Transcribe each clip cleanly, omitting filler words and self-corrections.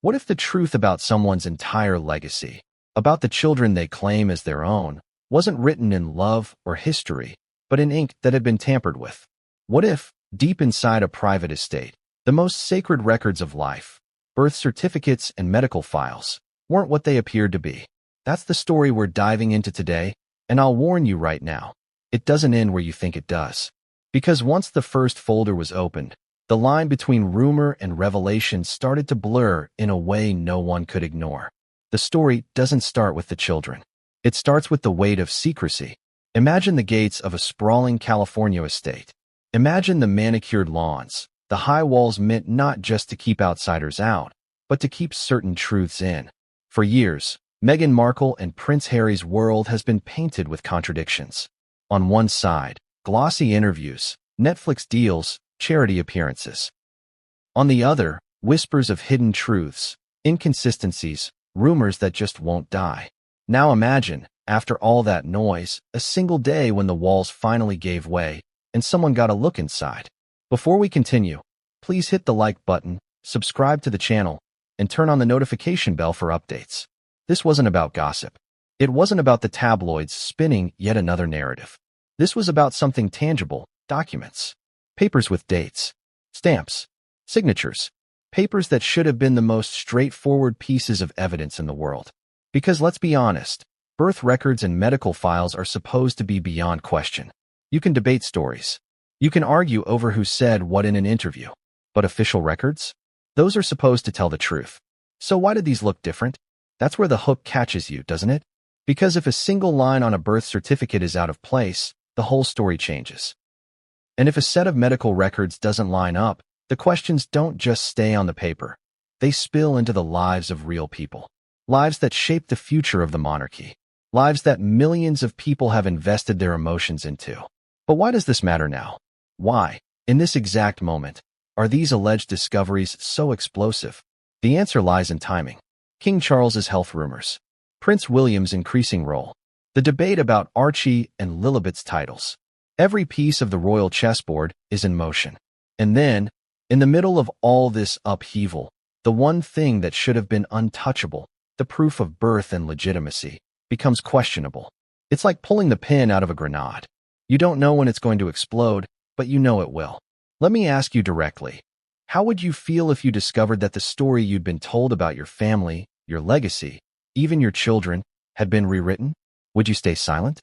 What if the truth about someone's entire legacy, about the children they claim as their own, wasn't written in love or history, but in ink that had been tampered with? What if, deep inside a private estate, the most sacred records of life, birth certificates and medical files, weren't what they appeared to be? That's the story we're diving into today, and I'll warn you right now, it doesn't end where you think it does. Because once the first folder was opened, the line between rumor and revelation started to blur in a way no one could ignore. The story doesn't start with the children. It starts with the weight of secrecy. Imagine the gates of a sprawling California estate. Imagine the manicured lawns, the high walls meant not just to keep outsiders out, but to keep certain truths in. For years, Meghan Markle and Prince Harry's world has been painted with contradictions. On one side, glossy interviews, Netflix deals, charity appearances. On the other, whispers of hidden truths, inconsistencies, rumors that just won't die. Now imagine, after all that noise, a single day when the walls finally gave way and someone got a look inside. Before we continue, please hit the like button, subscribe to the channel, and turn on the notification bell for updates. This wasn't about gossip. It wasn't about the tabloids spinning yet another narrative. This was about something tangible, documents. Papers with dates, stamps, signatures, papers that should have been the most straightforward pieces of evidence in the world. Because let's be honest, birth records and medical files are supposed to be beyond question. You can debate stories. You can argue over who said what in an interview. But official records? Those are supposed to tell the truth. So why did these look different? That's where the hook catches you, doesn't it? Because if a single line on a birth certificate is out of place, the whole story changes. And if a set of medical records doesn't line up, the questions don't just stay on the paper. They spill into the lives of real people. Lives that shape the future of the monarchy. Lives that millions of people have invested their emotions into. But why does this matter now? Why, in this exact moment, are these alleged discoveries so explosive? The answer lies in timing. King Charles's health rumors. Prince William's increasing role. The debate about Archie and Lilibet's titles. Every piece of the royal chessboard is in motion. And then, in the middle of all this upheaval, the one thing that should have been untouchable, the proof of birth and legitimacy, becomes questionable. It's like pulling the pin out of a grenade. You don't know when it's going to explode, but you know it will. Let me ask you directly. How would you feel if you discovered that the story you'd been told about your family, your legacy, even your children, had been rewritten? Would you stay silent?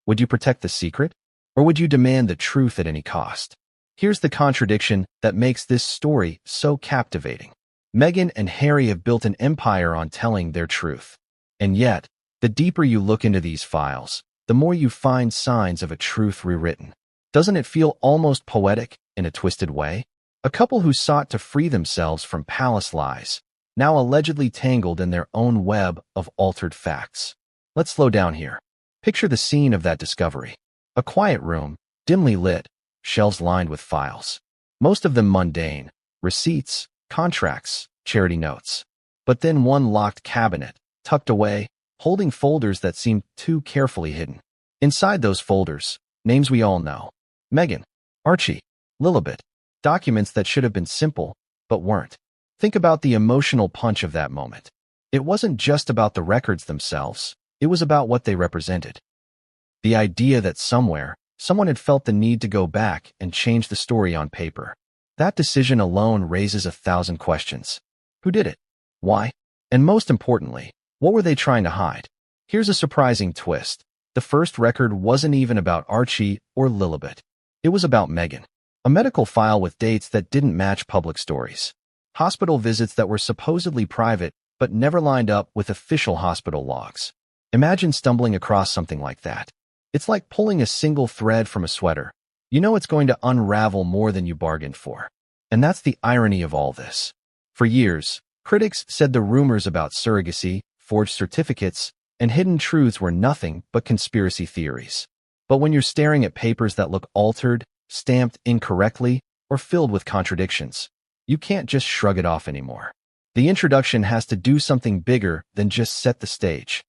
Would you protect the secret? Or would you demand the truth at any cost? Here's the contradiction that makes this story so captivating. Meghan and Harry have built an empire on telling their truth. And yet, the deeper you look into these files, the more you find signs of a truth rewritten. Doesn't it feel almost poetic in a twisted way? A couple who sought to free themselves from palace lies, now allegedly tangled in their own web of altered facts. Let's slow down here. Picture the scene of that discovery. A quiet room, dimly lit, shelves lined with files. Most of them mundane, receipts, contracts, charity notes. But then one locked cabinet, tucked away, holding folders that seemed too carefully hidden. Inside those folders, names we all know. Meghan, Archie, Lilibet. Documents that should have been simple, but weren't. Think about the emotional punch of that moment. It wasn't just about the records themselves. It was about what they represented. The idea that somewhere, someone had felt the need to go back and change the story on paper. That decision alone raises 1,000 questions. Who did it? Why? And most importantly, what were they trying to hide? Here's a surprising twist. The first record wasn't even about Archie or Lilibet. It was about Meghan. A medical file with dates that didn't match public stories. Hospital visits that were supposedly private but never lined up with official hospital logs. Imagine stumbling across something like that. It's like pulling a single thread from a sweater. You know it's going to unravel more than you bargained for. And that's the irony of all this. For years, critics said the rumors about surrogacy, forged certificates, and hidden truths were nothing but conspiracy theories. But when you're staring at papers that look altered, stamped incorrectly, or filled with contradictions, you can't just shrug it off anymore. The introduction has to do something bigger than just set the stage.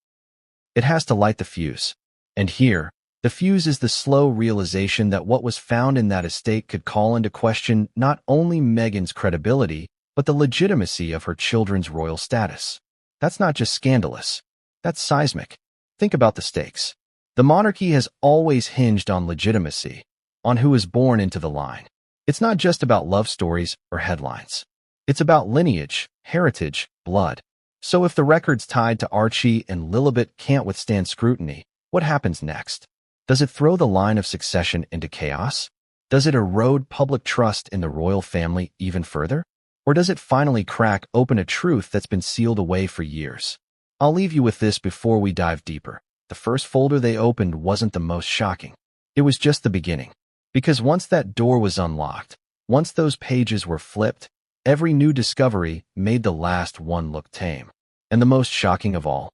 It has to light the fuse. And here, the fuse is the slow realization that what was found in that estate could call into question not only Meghan's credibility, but the legitimacy of her children's royal status. That's not just scandalous. That's seismic. Think about the stakes. The monarchy has always hinged on legitimacy, on who is born into the line. It's not just about love stories or headlines. It's about lineage, heritage, blood. So if the records tied to Archie and Lilibet can't withstand scrutiny, what happens next? Does it throw the line of succession into chaos? Does it erode public trust in the royal family even further? Or does it finally crack open a truth that's been sealed away for years? I'll leave you with this before we dive deeper. The first folder they opened wasn't the most shocking. It was just the beginning. Because once that door was unlocked, once those pages were flipped, every new discovery made the last one look tame. And the most shocking of all,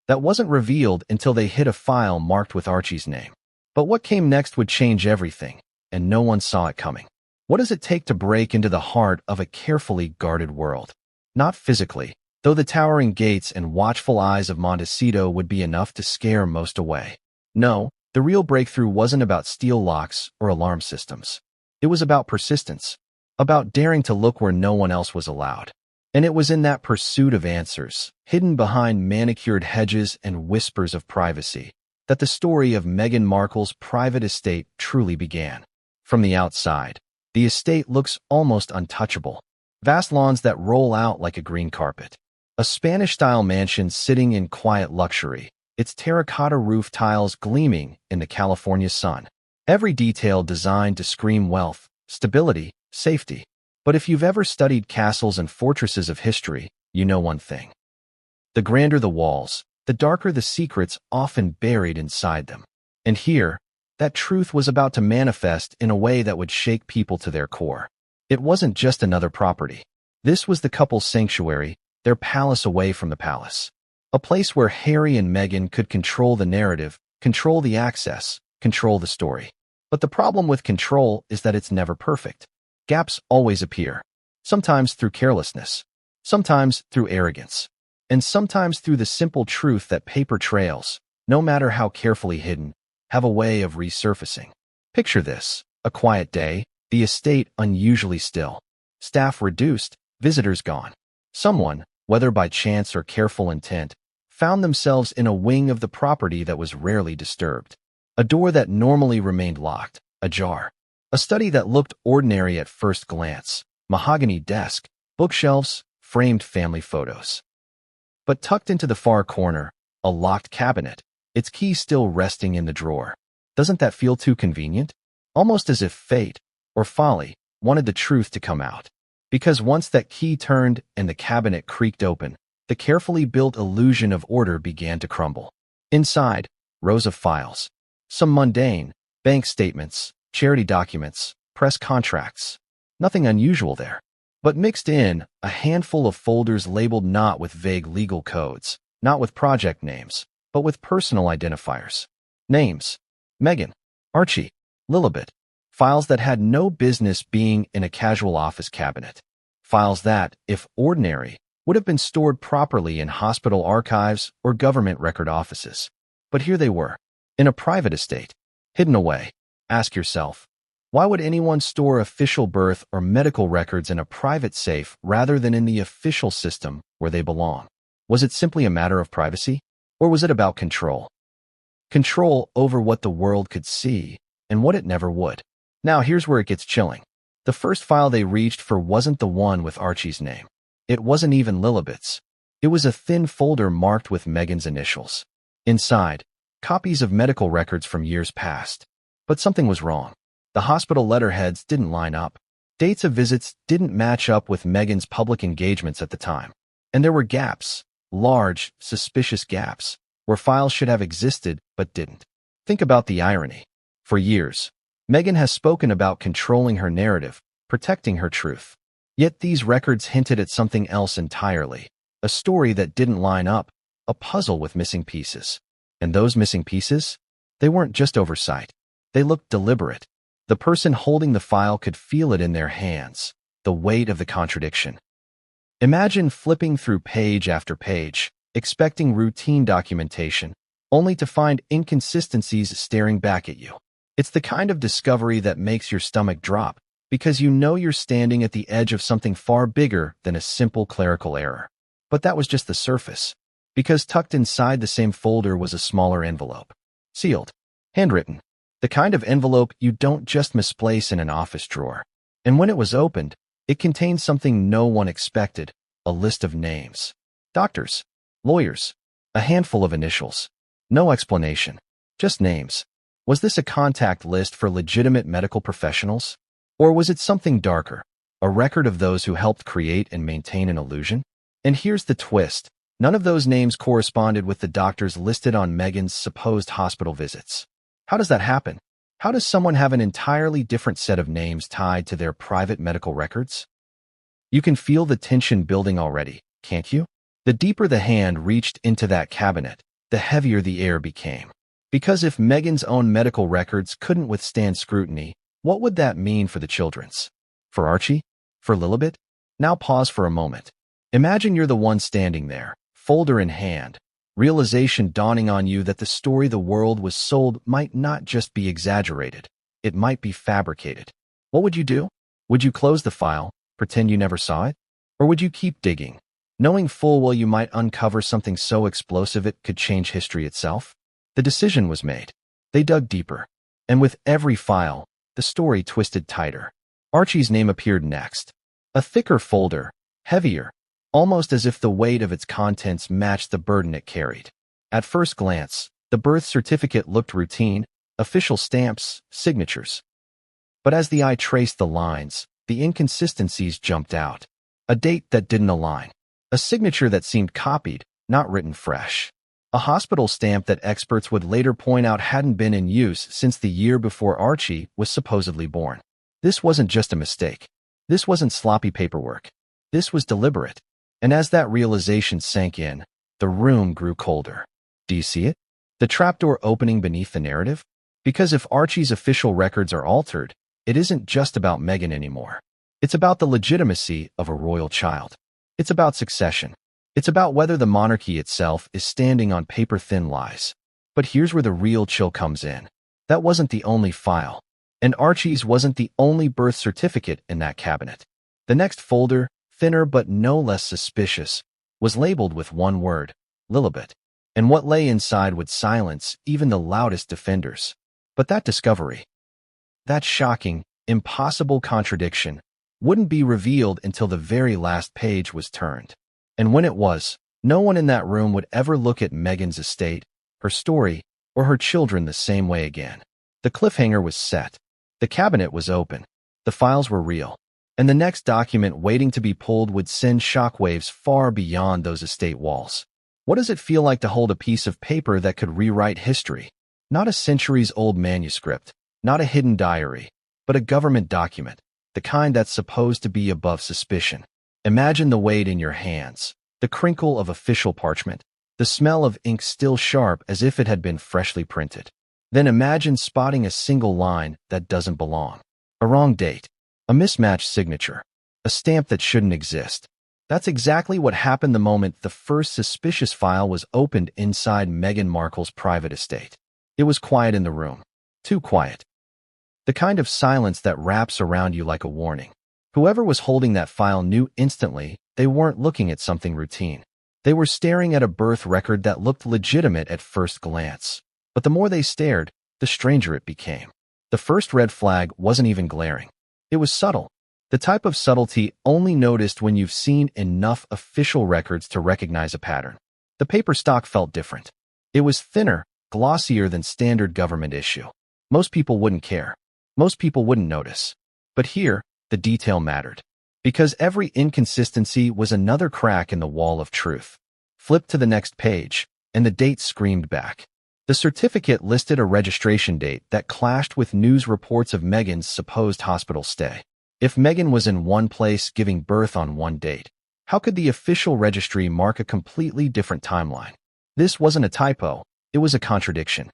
that wasn't revealed until they hit a file marked with Archie's name. But what came next would change everything, and no one saw it coming. What does it take to break into the heart of a carefully guarded world? Not physically, though the towering gates and watchful eyes of Montecito would be enough to scare most away. No, the real breakthrough wasn't about steel locks or alarm systems. It was about persistence, about daring to look where no one else was allowed. And it was in that pursuit of answers, hidden behind manicured hedges and whispers of privacy, that the story of Meghan Markle's private estate truly began. From the outside, the estate looks almost untouchable. Vast lawns that roll out like a green carpet. A Spanish-style mansion sitting in quiet luxury, its terracotta roof tiles gleaming in the California sun. Every detail designed to scream wealth, stability, safety. But if you've ever studied castles and fortresses of history, you know one thing. The grander the walls, the darker the secrets often buried inside them. And here, that truth was about to manifest in a way that would shake people to their core. It wasn't just another property. This was the couple's sanctuary, their palace away from the palace. A place where Harry and Meghan could control the narrative, control the access, control the story. But the problem with control is that it's never perfect. Gaps always appear. Sometimes through carelessness, sometimes through arrogance, and sometimes through the simple truth that paper trails, no matter how carefully hidden, have a way of resurfacing. Picture this: a quiet day, the estate unusually still, staff reduced, visitors gone. Someone, whether by chance or careful intent, found themselves in a wing of the property that was rarely disturbed. A door that normally remained locked, ajar. A study that looked ordinary at first glance, mahogany desk, bookshelves, framed family photos. But tucked into the far corner, a locked cabinet, its key still resting in the drawer. Doesn't that feel too convenient? Almost as if fate, or folly, wanted the truth to come out. Because once that key turned and the cabinet creaked open, the carefully built illusion of order began to crumble. Inside, rows of files. Some mundane, bank statements, charity documents, press contracts. Nothing unusual there. But mixed in, a handful of folders labeled not with vague legal codes, not with project names, but with personal identifiers. Names: Meghan, Archie, Lilibet. Files that had no business being in a casual office cabinet. Files that, if ordinary, would have been stored properly in hospital archives or government record offices. But here they were, in a private estate, hidden away. Ask yourself, why would anyone store official birth or medical records in a private safe rather than in the official system where they belong? Was it simply a matter of privacy? Or was it about control? Control over what the world could see and what it never would. Now here's where it gets chilling. The first file they reached for wasn't the one with Archie's name. It wasn't even Lilibet's. It was a thin folder marked with Meghan's initials. Inside, copies of medical records from years past. But something was wrong. The hospital letterheads didn't line up. Dates of visits didn't match up with Meghan's public engagements at the time. And there were gaps, large, suspicious gaps, where files should have existed but didn't. Think about the irony. For years, Meghan has spoken about controlling her narrative, protecting her truth. Yet these records hinted at something else entirely, a story that didn't line up, a puzzle with missing pieces. And those missing pieces? They weren't just oversight. They looked deliberate. The person holding the file could feel it in their hands, the weight of the contradiction. Imagine flipping through page after page, expecting routine documentation, only to find inconsistencies staring back at you. It's the kind of discovery that makes your stomach drop, because you know you're standing at the edge of something far bigger than a simple clerical error. But that was just the surface, because tucked inside the same folder was a smaller envelope. Sealed. Handwritten. The kind of envelope you don't just misplace in an office drawer. And when it was opened, it contained something no one expected, a list of names. Doctors. Lawyers. A handful of initials. No explanation. Just names. Was this a contact list for legitimate medical professionals? Or was it something darker? A record of those who helped create and maintain an illusion? And here's the twist. None of those names corresponded with the doctors listed on Meghan's supposed hospital visits. How does that happen? How does someone have an entirely different set of names tied to their private medical records? You can feel the tension building already, can't you? The deeper the hand reached into that cabinet, the heavier the air became. Because if Meghan's own medical records couldn't withstand scrutiny, what would that mean for the children's? For Archie? For Lilibet? Now pause for a moment. Imagine you're the one standing there, folder in hand, realization dawning on you that the story the world was sold might not just be exaggerated, it might be fabricated. What would you do? Would you close the file, pretend you never saw it? Or would you keep digging, knowing full well you might uncover something so explosive it could change history itself? The decision was made. They dug deeper. And with every file, the story twisted tighter. Archie's name appeared next. A thicker folder, heavier, almost as if the weight of its contents matched the burden it carried. At first glance, the birth certificate looked routine, official stamps, signatures. But as the eye traced the lines, the inconsistencies jumped out. A date that didn't align. A signature that seemed copied, not written fresh. A hospital stamp that experts would later point out hadn't been in use since the year before Archie was supposedly born. This wasn't just a mistake. This wasn't sloppy paperwork. This was deliberate. And as that realization sank in, the room grew colder. Do you see it? The trapdoor opening beneath the narrative? Because if Archie's official records are altered, it isn't just about Meghan anymore. It's about the legitimacy of a royal child. It's about succession. It's about whether the monarchy itself is standing on paper-thin lies. But here's where the real chill comes in. That wasn't the only file. And Archie's wasn't the only birth certificate in that cabinet. The next folder, thinner but no less suspicious, was labeled with one word, Lilibet. And what lay inside would silence even the loudest defenders. But that discovery, that shocking, impossible contradiction, wouldn't be revealed until the very last page was turned. And when it was, no one in that room would ever look at Meghan's estate, her story, or her children the same way again. The cliffhanger was set. The cabinet was open. The files were real. And the next document waiting to be pulled would send shockwaves far beyond those estate walls. What does it feel like to hold a piece of paper that could rewrite history? Not a centuries-old manuscript, not a hidden diary, but a government document, the kind that's supposed to be above suspicion. Imagine the weight in your hands, the crinkle of official parchment, the smell of ink still sharp as if it had been freshly printed. Then imagine spotting a single line that doesn't belong. A wrong date. A mismatched signature. A stamp that shouldn't exist. That's exactly what happened the moment the first suspicious file was opened inside Meghan Markle's private estate. It was quiet in the room. Too quiet. The kind of silence that wraps around you like a warning. Whoever was holding that file knew instantly they weren't looking at something routine. They were staring at a birth record that looked legitimate at first glance. But the more they stared, the stranger it became. The first red flag wasn't even glaring. It was subtle. The type of subtlety only noticed when you've seen enough official records to recognize a pattern. The paper stock felt different. It was thinner, glossier than standard government issue. Most people wouldn't care. Most people wouldn't notice. But here, the detail mattered. Because every inconsistency was another crack in the wall of truth. Flip to the next page, and the date screamed back. The certificate listed a registration date that clashed with news reports of Meghan's supposed hospital stay. If Meghan was in one place giving birth on one date, how could the official registry mark a completely different timeline? This wasn't a typo, it was a contradiction.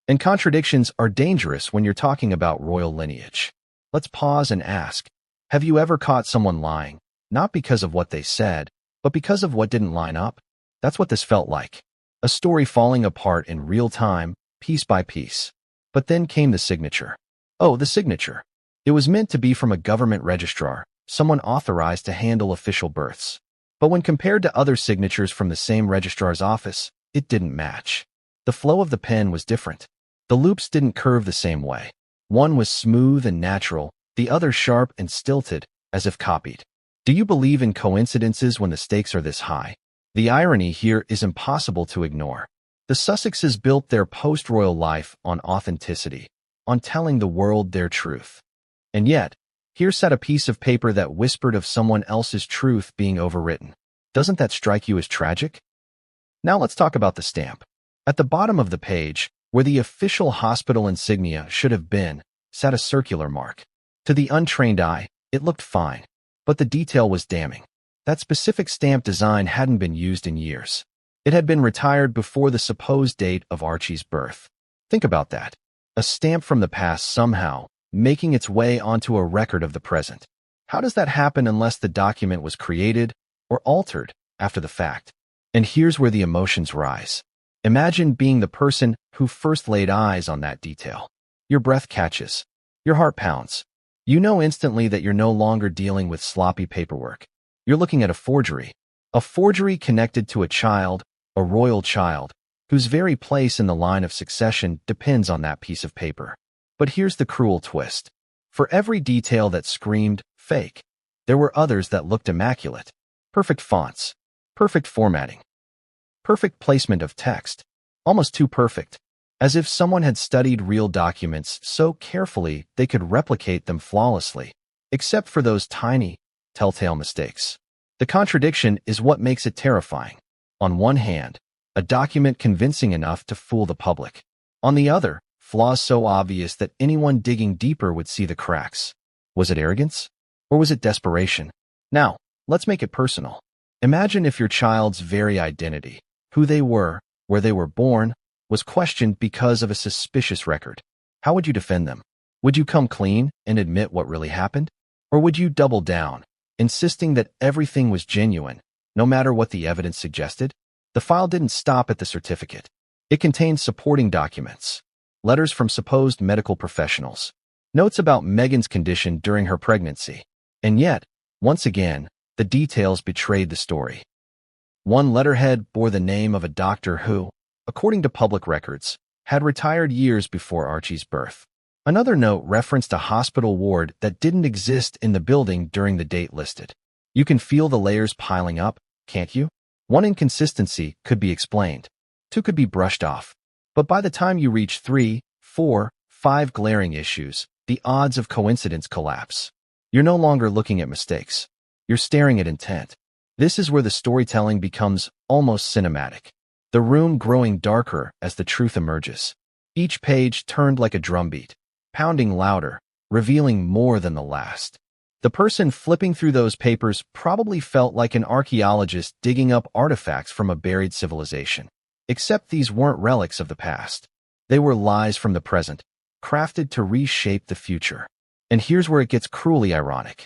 And contradictions are dangerous when you're talking about royal lineage. Let's pause and ask, have you ever caught someone lying, not because of what they said, but because of what didn't line up? That's what this felt like. A story falling apart in real time, piece by piece. But then came the signature. Oh, the signature. It was meant to be from a government registrar, someone authorized to handle official births. But when compared to other signatures from the same registrar's office, it didn't match. The flow of the pen was different. The loops didn't curve the same way. One was smooth and natural, the other sharp and stilted, as if copied. Do you believe in coincidences when the stakes are this high? The irony here is impossible to ignore. The Sussexes built their post-royal life on authenticity, on telling the world their truth. And yet, here sat a piece of paper that whispered of someone else's truth being overwritten. Doesn't that strike you as tragic? Now let's talk about the stamp. At the bottom of the page, where the official hospital insignia should have been, sat a circular mark. To the untrained eye, it looked fine, but the detail was damning. That specific stamp design hadn't been used in years. It had been retired before the supposed date of Archie's birth. Think about that. A stamp from the past somehow, making its way onto a record of the present. How does that happen unless the document was created or altered after the fact? And here's where the emotions rise. Imagine being the person who first laid eyes on that detail. Your breath catches. Your heart pounds. You know instantly that you're no longer dealing with sloppy paperwork. You're looking at a forgery connected to a royal child, whose very place in the line of succession depends on that piece of paper. But here's the cruel twist. For every detail that screamed fake, there were others that looked immaculate. Perfect fonts, perfect formatting, perfect placement of text, almost too perfect, as if someone had studied real documents so carefully they could replicate them flawlessly, except for those tiny, telltale mistakes. The contradiction is what makes it terrifying. On one hand, a document convincing enough to fool the public. On the other, flaws so obvious that anyone digging deeper would see the cracks. Was it arrogance? Or was it desperation? Now, let's make it personal. Imagine if your child's very identity, who they were, where they were born, was questioned because of a suspicious record. How would you defend them? Would you come clean and admit what really happened? Or would you double down, insisting that everything was genuine, no matter what the evidence suggested? The file didn't stop at the certificate. It contained supporting documents, letters from supposed medical professionals, notes about Meghan's condition during her pregnancy. And yet, once again, the details betrayed the story. One letterhead bore the name of a doctor who, according to public records, had retired years before Archie's birth. Another note referenced a hospital ward that didn't exist in the building during the date listed. You can feel the layers piling up, can't you? One inconsistency could be explained. Two could be brushed off. But by the time you reach 3, 4, 5 glaring issues, the odds of coincidence collapse. You're no longer looking at mistakes. You're staring at intent. This is where the storytelling becomes almost cinematic. The room growing darker as the truth emerges. Each page turned like a drumbeat, pounding louder, revealing more than the last. The person flipping through those papers probably felt like an archaeologist digging up artifacts from a buried civilization. Except these weren't relics of the past. They were lies from the present, crafted to reshape the future. And here's where it gets cruelly ironic.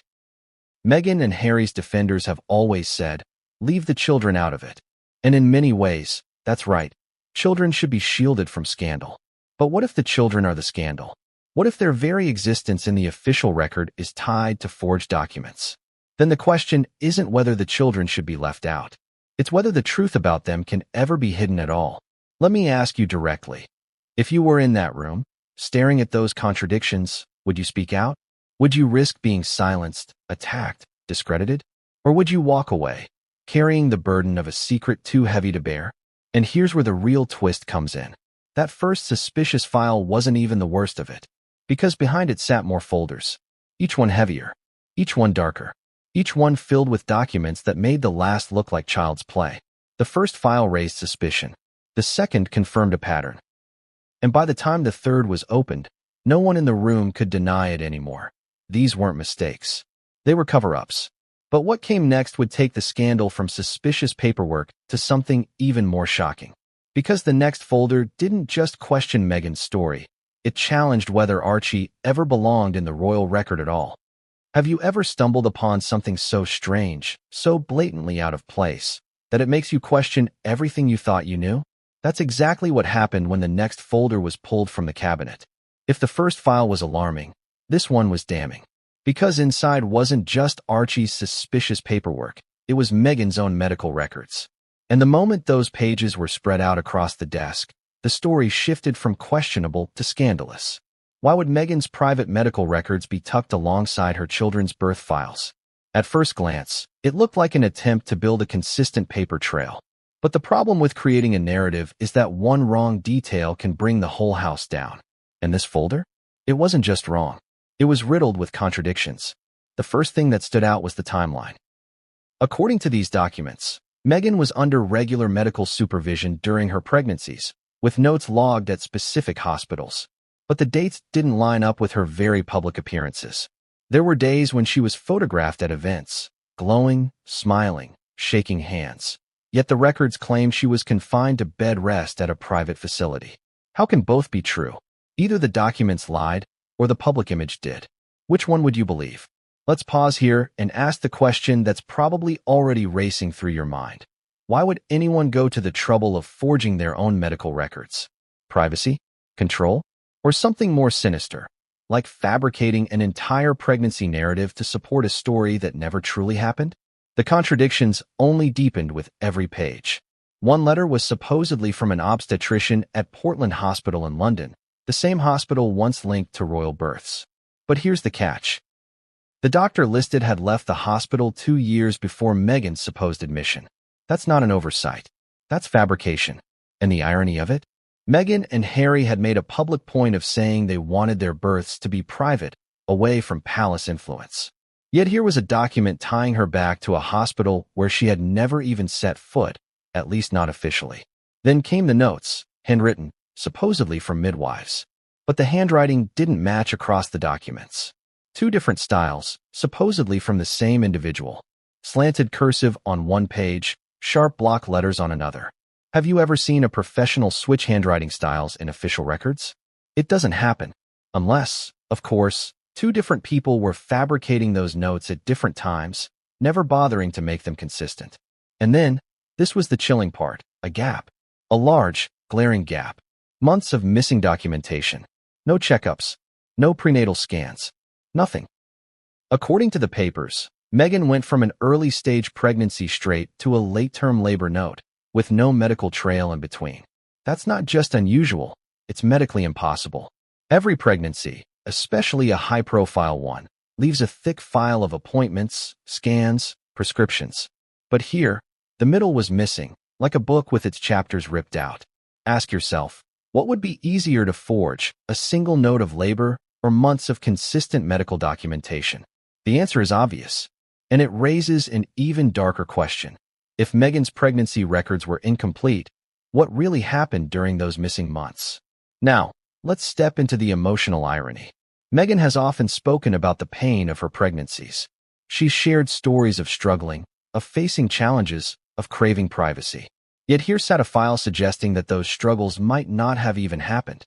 Meghan and Harry's defenders have always said, leave the children out of it. And in many ways, that's right. Children should be shielded from scandal. But what if the children are the scandal? What if their very existence in the official record is tied to forged documents? Then the question isn't whether the children should be left out. It's whether the truth about them can ever be hidden at all. Let me ask you directly. If you were in that room, staring at those contradictions, would you speak out? Would you risk being silenced, attacked, discredited? Or would you walk away, carrying the burden of a secret too heavy to bear? And here's where the real twist comes in. That first suspicious file wasn't even the worst of it, because behind it sat more folders, each one heavier, each one darker, each one filled with documents that made the last look like child's play. The first file raised suspicion. The second confirmed a pattern. And by the time the third was opened, no one in the room could deny it anymore. These weren't mistakes. They were cover-ups. But what came next would take the scandal from suspicious paperwork to something even more shocking. Because the next folder didn't just question Meghan's story, it challenged whether Archie ever belonged in the royal record at all. Have you ever stumbled upon something so strange, so blatantly out of place, that it makes you question everything you thought you knew? That's exactly what happened when the next folder was pulled from the cabinet. If the first file was alarming, This one was damning. Because inside wasn't just Archie's suspicious paperwork, it was Meghan's own medical records. And the moment those pages were spread out across the desk, the story shifted from questionable to scandalous. Why would Meghan's private medical records be tucked alongside her children's birth files? At first glance, it looked like an attempt to build a consistent paper trail. But the problem with creating a narrative is that one wrong detail can bring the whole house down. And this folder? It wasn't just wrong. It was riddled with contradictions. The first thing that stood out was the timeline. According to these documents, Meghan was under regular medical supervision during her pregnancies, with notes logged at specific hospitals. But the dates didn't line up with her very public appearances. There were days when she was photographed at events, glowing, smiling, shaking hands. Yet the records claim she was confined to bed rest at a private facility. How can both be true? Either the documents lied, or the public image did. Which one would you believe? Let's pause here and ask the question that's probably already racing through your mind. Why would anyone go to the trouble of forging their own medical records? Privacy? Control? Or something more sinister, like fabricating an entire pregnancy narrative to support a story that never truly happened? The contradictions only deepened with every page. One letter was supposedly from an obstetrician at Portland Hospital in London, the same hospital once linked to royal births. But here's the catch. The doctor listed had left the hospital 2 years before Meghan's supposed admission. That's not an oversight. That's fabrication. And the irony of it? Meghan and Harry had made a public point of saying they wanted their births to be private, away from palace influence. Yet here was a document tying her back to a hospital where she had never even set foot, at least not officially. Then came the notes, handwritten, supposedly from midwives. But the handwriting didn't match across the documents. 2 different styles, supposedly from the same individual. Slanted cursive on one page, sharp block letters on another. Have you ever seen a professional switch handwriting styles in official records? It doesn't happen. Unless, of course, 2 different people were fabricating those notes at different times, never bothering to make them consistent. And then, this was the chilling part, a gap. A large, glaring gap. Months of missing documentation. No checkups. No prenatal scans. Nothing. According to the papers, Meghan went from an early-stage pregnancy straight to a late-term labor note, with no medical trail in between. That's not just unusual, it's medically impossible. Every pregnancy, especially a high-profile one, leaves a thick file of appointments, scans, prescriptions. But here, the middle was missing, like a book with its chapters ripped out. Ask yourself, what would be easier to forge, a single note of labor or months of consistent medical documentation? The answer is obvious, and it raises an even darker question. If Meghan's pregnancy records were incomplete, what really happened during those missing months? Now, let's step into the emotional irony. Meghan has often spoken about the pain of her pregnancies. She's shared stories of struggling, of facing challenges, of craving privacy. Yet here sat a file suggesting that those struggles might not have even happened.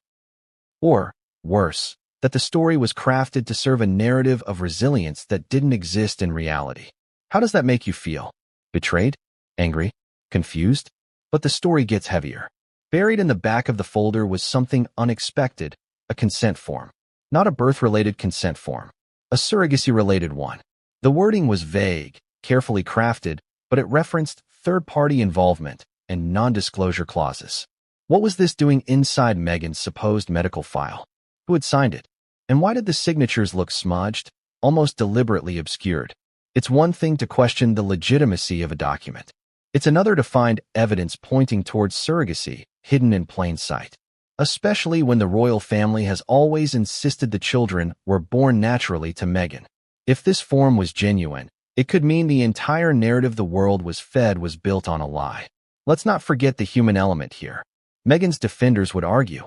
Or, worse, that the story was crafted to serve a narrative of resilience that didn't exist in reality. How does that make you feel? Betrayed? Angry? Confused? But the story gets heavier. Buried in the back of the folder was something unexpected, a consent form. Not a birth-related consent form, a surrogacy-related one. The wording was vague, carefully crafted, but it referenced third-party involvement and non-disclosure clauses. What was this doing inside Meghan's supposed medical file? Who had signed it? And why did the signatures look smudged, almost deliberately obscured? It's one thing to question the legitimacy of a document. It's another to find evidence pointing towards surrogacy, hidden in plain sight. Especially when the royal family has always insisted the children were born naturally to Meghan. If this form was genuine, it could mean the entire narrative the world was fed was built on a lie. Let's not forget the human element here. Meghan's defenders would argue,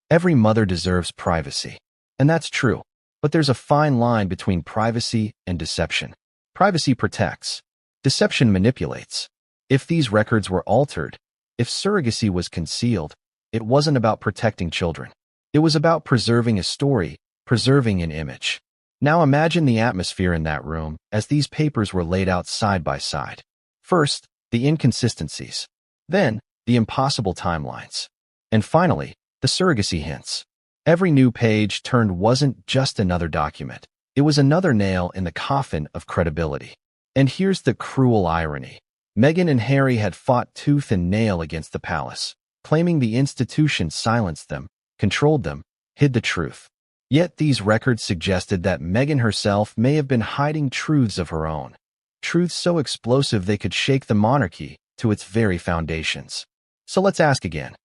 every mother deserves privacy. And that's true. But there's a fine line between privacy and deception. Privacy protects. Deception manipulates. If these records were altered, if surrogacy was concealed, it wasn't about protecting children. It was about preserving a story, preserving an image. Now imagine the atmosphere in that room as these papers were laid out side by side. First, the inconsistencies. Then, the impossible timelines. And finally, the surrogacy hints. Every new page turned wasn't just another document. It was another nail in the coffin of credibility. And here's the cruel irony. Meghan and Harry had fought tooth and nail against the palace, claiming the institution silenced them, controlled them, hid the truth. Yet these records suggested that Meghan herself may have been hiding truths of her own. Truths so explosive they could shake the monarchy to its very foundations. So let's ask again.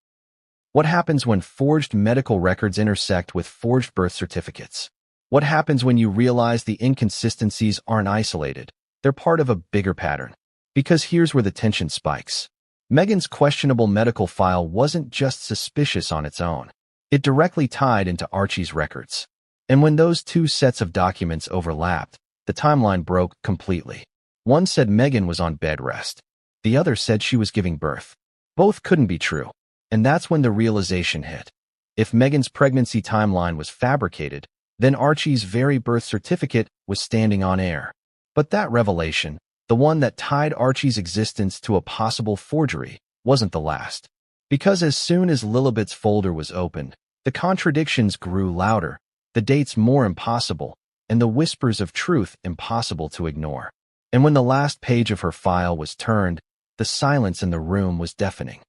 What happens when forged medical records intersect with forged birth certificates? What happens when you realize the inconsistencies aren't isolated? They're part of a bigger pattern. Because here's where the tension spikes. Meghan's questionable medical file wasn't just suspicious on its own. It directly tied into Archie's records. And when those two sets of documents overlapped, the timeline broke completely. One said Meghan was on bed rest. The other said she was giving birth. Both couldn't be true. And that's when the realization hit. If Meghan's pregnancy timeline was fabricated, then Archie's very birth certificate was standing on air. But that revelation, the one that tied Archie's existence to a possible forgery, wasn't the last. Because as soon as Lilibet's folder was opened, the contradictions grew louder, the dates more impossible, and the whispers of truth impossible to ignore. And when the last page of her file was turned, the silence in the room was deafening.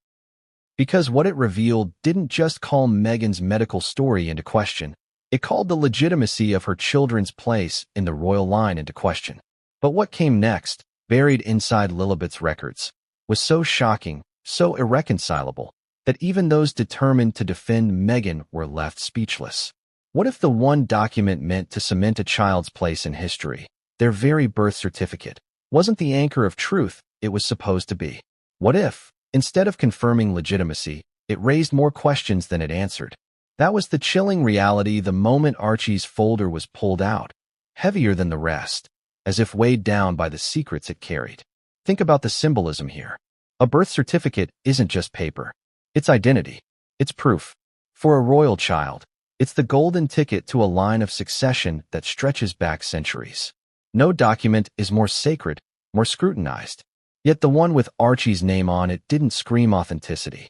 Because what it revealed didn't just call Meghan's medical story into question, it called the legitimacy of her children's place in the royal line into question. But what came next, buried inside Lilibet's records, was so shocking, so irreconcilable, that even those determined to defend Meghan were left speechless. What if the one document meant to cement a child's place in history, their very birth certificate, wasn't the anchor of truth it was supposed to be? What if, instead of confirming legitimacy, it raised more questions than it answered? That was the chilling reality the moment Archie's folder was pulled out, heavier than the rest, as if weighed down by the secrets it carried. Think about the symbolism here. A birth certificate isn't just paper. It's identity. It's proof. For a royal child, it's the golden ticket to a line of succession that stretches back centuries. No document is more sacred, more scrutinized. Yet the one with Archie's name on it didn't scream authenticity.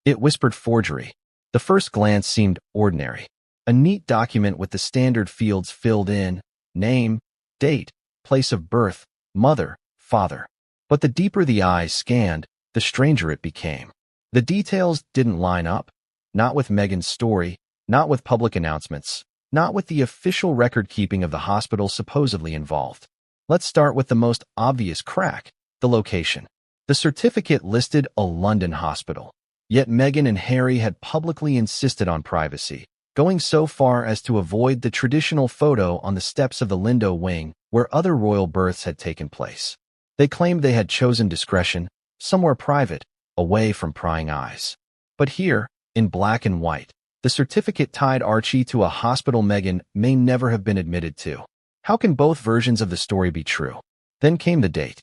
It whispered forgery. The first glance seemed ordinary. A neat document with the standard fields filled in: name, date, place of birth, mother, father. But the deeper the eyes scanned, the stranger it became. The details didn't line up. Not with Meghan's story, not with public announcements, not with the official record-keeping of the hospital supposedly involved. Let's start with the most obvious crack: the location. The certificate listed a London hospital. Yet Meghan and Harry had publicly insisted on privacy, going so far as to avoid the traditional photo on the steps of the Lindo wing where other royal births had taken place. They claimed they had chosen discretion, somewhere private, away from prying eyes. But here, in black and white, the certificate tied Archie to a hospital Meghan may never have been admitted to. How can both versions of the story be true? Then came the date.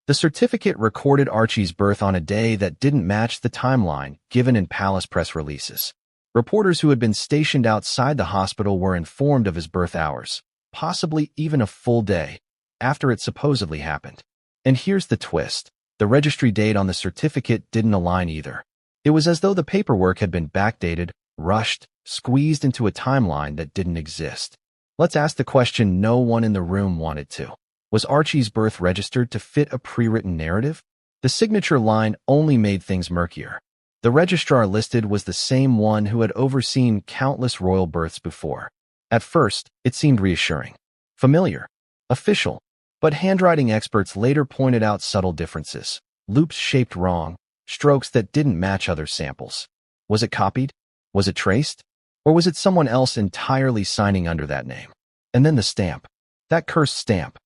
The certificate recorded Archie's birth on a day that didn't match the timeline given in palace press releases. Reporters who had been stationed outside the hospital were informed of his birth hours, possibly even a full day, after it supposedly happened. And here's the twist. The registry date on the certificate didn't align either. It was as though the paperwork had been backdated, rushed, squeezed into a timeline that didn't exist. Let's ask the question no one in the room wanted to. Was Archie's birth registered to fit a pre-written narrative? The signature line only made things murkier. The registrar listed was the same one who had overseen countless royal births before. At first, it seemed reassuring, familiar, official, but handwriting experts later pointed out subtle differences, loops shaped wrong, strokes that didn't match other samples. Was it copied? Was it traced? Or was it someone else entirely signing under that name? And then the stamp. That cursed stamp.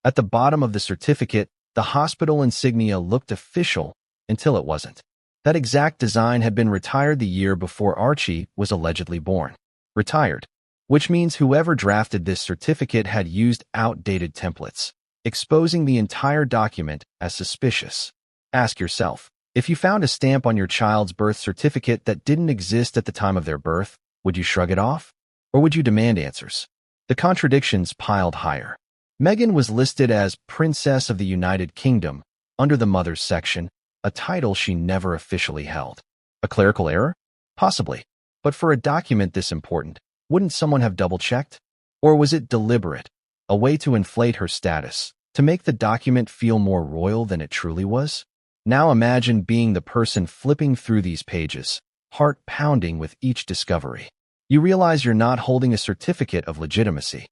At the bottom of the certificate, the hospital insignia looked official until it wasn't. That exact design had been retired the year before Archie was allegedly born. Retired. Which means whoever drafted this certificate had used outdated templates, exposing the entire document as suspicious. Ask yourself, if you found a stamp on your child's birth certificate that didn't exist at the time of their birth, would you shrug it off? Or would you demand answers? The contradictions piled higher. Meghan was listed as Princess of the United Kingdom under the Mother's section, a title she never officially held. A clerical error? Possibly. But for a document this important, wouldn't someone have double-checked? Or was it deliberate, a way to inflate her status, to make the document feel more royal than it truly was? Now imagine being the person flipping through these pages, heart pounding with each discovery. You realize you're not holding a certificate of legitimacy.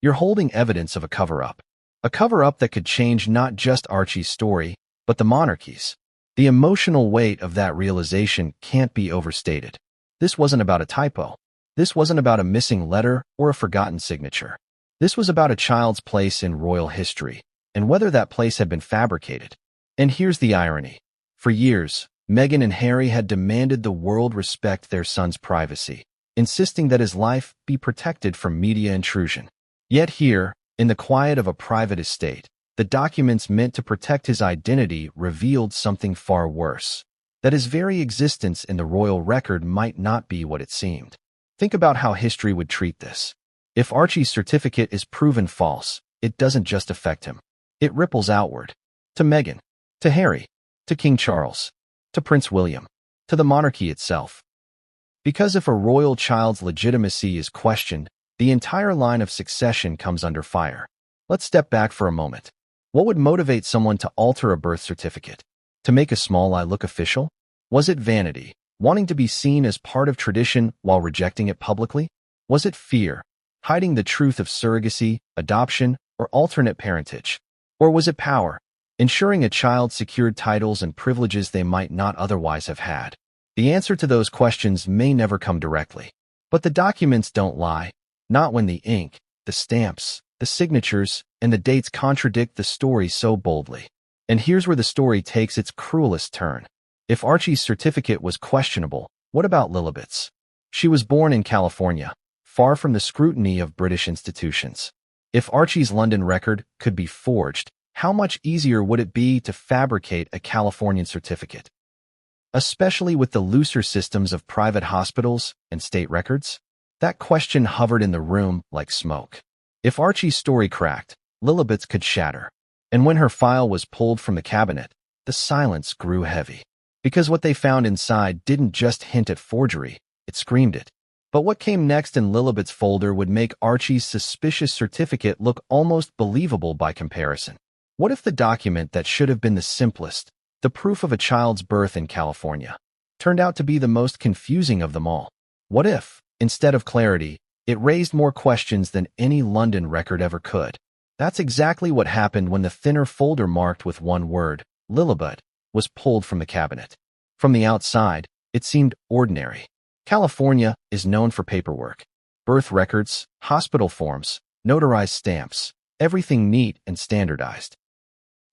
You're holding evidence of a cover-up. A cover-up that could change not just Archie's story, but the monarchy's. The emotional weight of that realization can't be overstated. This wasn't about a typo. This wasn't about a missing letter or a forgotten signature. This was about a child's place in royal history, and whether that place had been fabricated. And here's the irony. For years, Meghan and Harry had demanded the world respect their son's privacy, insisting that his life be protected from media intrusion. Yet here, in the quiet of a private estate, the documents meant to protect his identity revealed something far worse, that his very existence in the royal record might not be what it seemed. Think about how history would treat this. If Archie's certificate is proven false, it doesn't just affect him. It ripples outward. To Meghan, to Harry, to King Charles, to Prince William, to the monarchy itself. Because if a royal child's legitimacy is questioned, the entire line of succession comes under fire. Let's step back for a moment. What would motivate someone to alter a birth certificate? To make a small lie look official? Was it vanity, wanting to be seen as part of tradition while rejecting it publicly? Was it fear, hiding the truth of surrogacy, adoption, or alternate parentage? Or was it power, ensuring a child secured titles and privileges they might not otherwise have had? The answer to those questions may never come directly. But the documents don't lie. Not when the ink, the stamps, the signatures, and the dates contradict the story so boldly. And here's where the story takes its cruelest turn. If Archie's certificate was questionable, what about Lilibet's? She was born in California, far from the scrutiny of British institutions. If Archie's London record could be forged, how much easier would it be to fabricate a Californian certificate? Especially with the looser systems of private hospitals and state records? That question hovered in the room like smoke. If Archie's story cracked, Lilibet's could shatter. And when her file was pulled from the cabinet, the silence grew heavy. Because what they found inside didn't just hint at forgery, it screamed it. But what came next in Lilibet's folder would make Archie's suspicious certificate look almost believable by comparison. What if the document that should have been the simplest, the proof of a child's birth in California, turned out to be the most confusing of them all? What if, instead of clarity, it raised more questions than any London record ever could? That's exactly what happened when the thinner folder marked with one word, Lilibet, was pulled from the cabinet. From the outside, it seemed ordinary. California is known for paperwork. Birth records, hospital forms, notarized stamps, everything neat and standardized.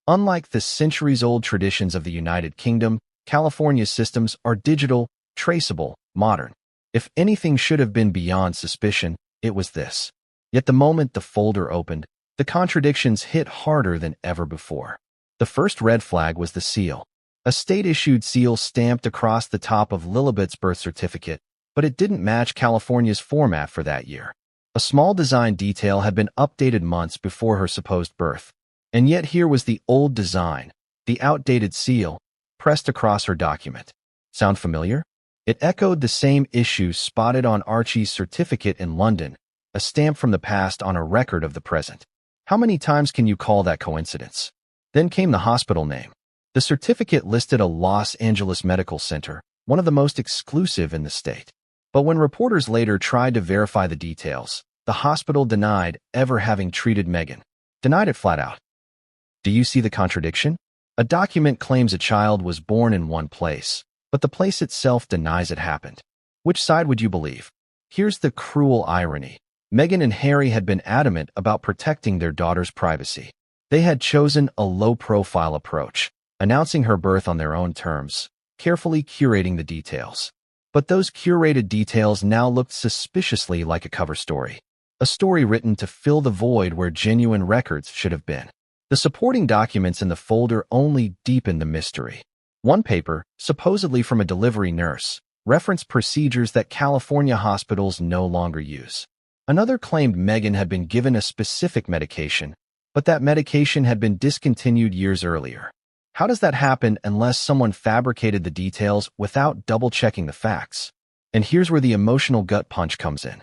Unlike the centuries-old traditions of the United Kingdom, California's systems are digital, traceable, modern. If anything should have been beyond suspicion, it was this. Yet the moment the folder opened, the contradictions hit harder than ever before. The first red flag was the seal. A state-issued seal stamped across the top of Lilibet's birth certificate, but it didn't match California's format for that year. A small design detail had been updated months before her supposed birth. And yet here was the old design, the outdated seal, pressed across her document. Sound familiar? It echoed the same issues spotted on Archie's certificate in London, a stamp from the past on a record of the present. How many times can you call that coincidence? Then came the hospital name. The certificate listed a Los Angeles medical center, one of the most exclusive in the state. But when reporters later tried to verify the details, the hospital denied ever having treated Meghan. Denied it flat out. Do you see the contradiction? A document claims a child was born in one place, but the place itself denies it happened. Which side would you believe? Here's the cruel irony. Meghan and Harry had been adamant about protecting their daughter's privacy. They had chosen a low-profile approach, announcing her birth on their own terms, carefully curating the details. But those curated details now looked suspiciously like a cover story. A story written to fill the void where genuine records should have been. The supporting documents in the folder only deepened the mystery. One paper, supposedly from a delivery nurse, referenced procedures that California hospitals no longer use. Another claimed Meghan had been given a specific medication, but that medication had been discontinued years earlier. How does that happen unless someone fabricated the details without double-checking the facts? And here's where the emotional gut punch comes in.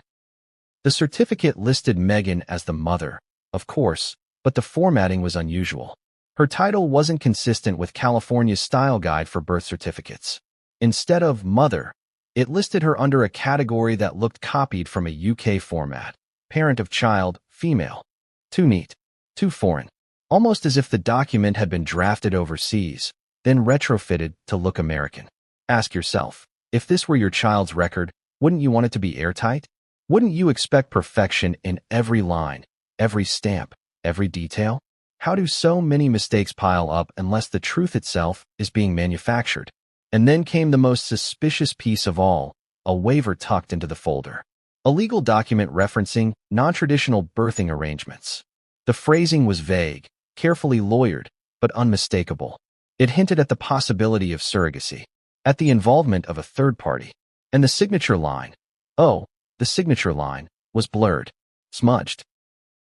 The certificate listed Meghan as the mother, of course, but the formatting was unusual. Her title wasn't consistent with California's style guide for birth certificates. Instead of mother, it listed her under a category that looked copied from a UK format. Parent of child, female. Too neat. Too foreign. Almost as if the document had been drafted overseas, then retrofitted to look American. Ask yourself, if this were your child's record, wouldn't you want it to be airtight? Wouldn't you expect perfection in every line, every stamp, every detail? How do so many mistakes pile up unless the truth itself is being manufactured? And then came the most suspicious piece of all, a waiver tucked into the folder. A legal document referencing non-traditional birthing arrangements. The phrasing was vague, carefully lawyered, but unmistakable. It hinted at the possibility of surrogacy, at the involvement of a third party. And the signature line, the signature line, was blurred, smudged,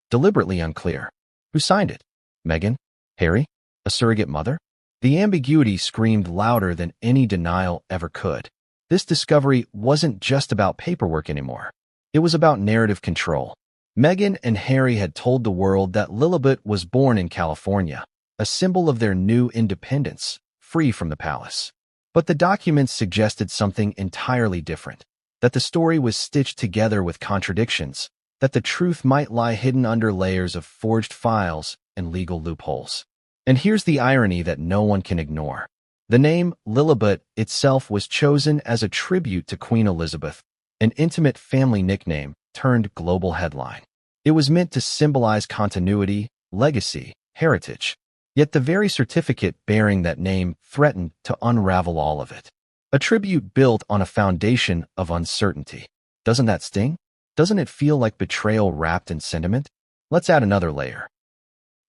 deliberately unclear. Who signed it? Meghan? Harry? A surrogate mother? The ambiguity screamed louder than any denial ever could. This discovery wasn't just about paperwork anymore. It was about narrative control. Meghan and Harry had told the world that Lilibet was born in California, a symbol of their new independence, free from the palace. But the documents suggested something entirely different, that the story was stitched together with contradictions, that the truth might lie hidden under layers of forged files and legal loopholes. And here's the irony that no one can ignore. The name Lilibet itself was chosen as a tribute to Queen Elizabeth, an intimate family nickname turned global headline. It was meant to symbolize continuity, legacy, heritage. Yet the very certificate bearing that name threatened to unravel all of it. A tribute built on a foundation of uncertainty. Doesn't that sting? Doesn't it feel like betrayal wrapped in sentiment? Let's add another layer.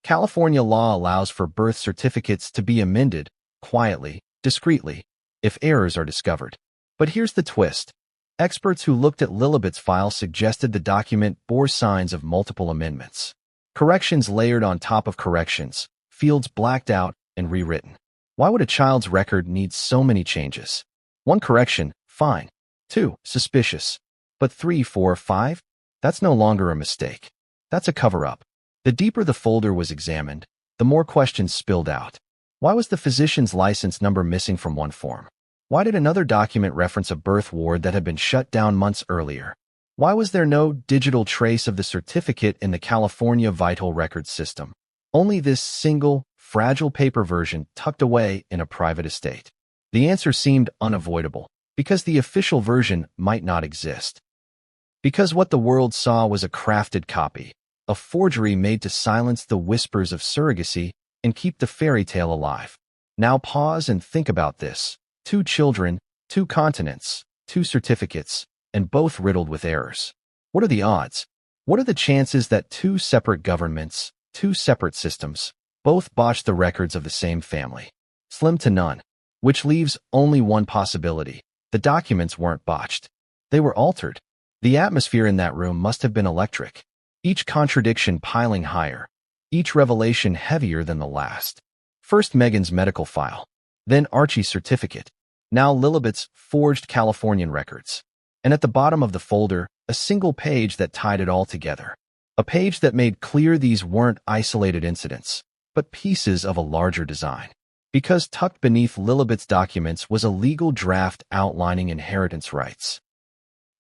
California law allows for birth certificates to be amended, quietly, discreetly, if errors are discovered. But here's the twist. Experts who looked at Lilibet's file suggested the document bore signs of multiple amendments. Corrections layered on top of corrections, fields blacked out and rewritten. Why would a child's record need so many changes? 1 correction, fine. 2, suspicious. But 3, 4, 5? That's no longer a mistake. That's a cover-up. The deeper the folder was examined, the more questions spilled out. Why was the physician's license number missing from one form? Why did another document reference a birth ward that had been shut down months earlier? Why was there no digital trace of the certificate in the California Vital Records system? Only this single, fragile paper version tucked away in a private estate. The answer seemed unavoidable, because the official version might not exist. Because what the world saw was a crafted copy, a forgery made to silence the whispers of surrogacy and keep the fairy tale alive. Now pause and think about this. 2 children, 2 continents, 2 certificates, and both riddled with errors. What are the odds? What are the chances that 2 separate governments, 2 separate systems, both botched the records of the same family? Slim to none. Which leaves only one possibility. The documents weren't botched. They were altered. The atmosphere in that room must have been electric. Each contradiction piling higher. Each revelation heavier than the last. First Meghan's medical file. Then Archie's certificate. Now Lilibet's forged Californian records. And at the bottom of the folder, a single page that tied it all together. A page that made clear these weren't isolated incidents, but pieces of a larger design. Because tucked beneath Lilibet's documents was a legal draft outlining inheritance rights.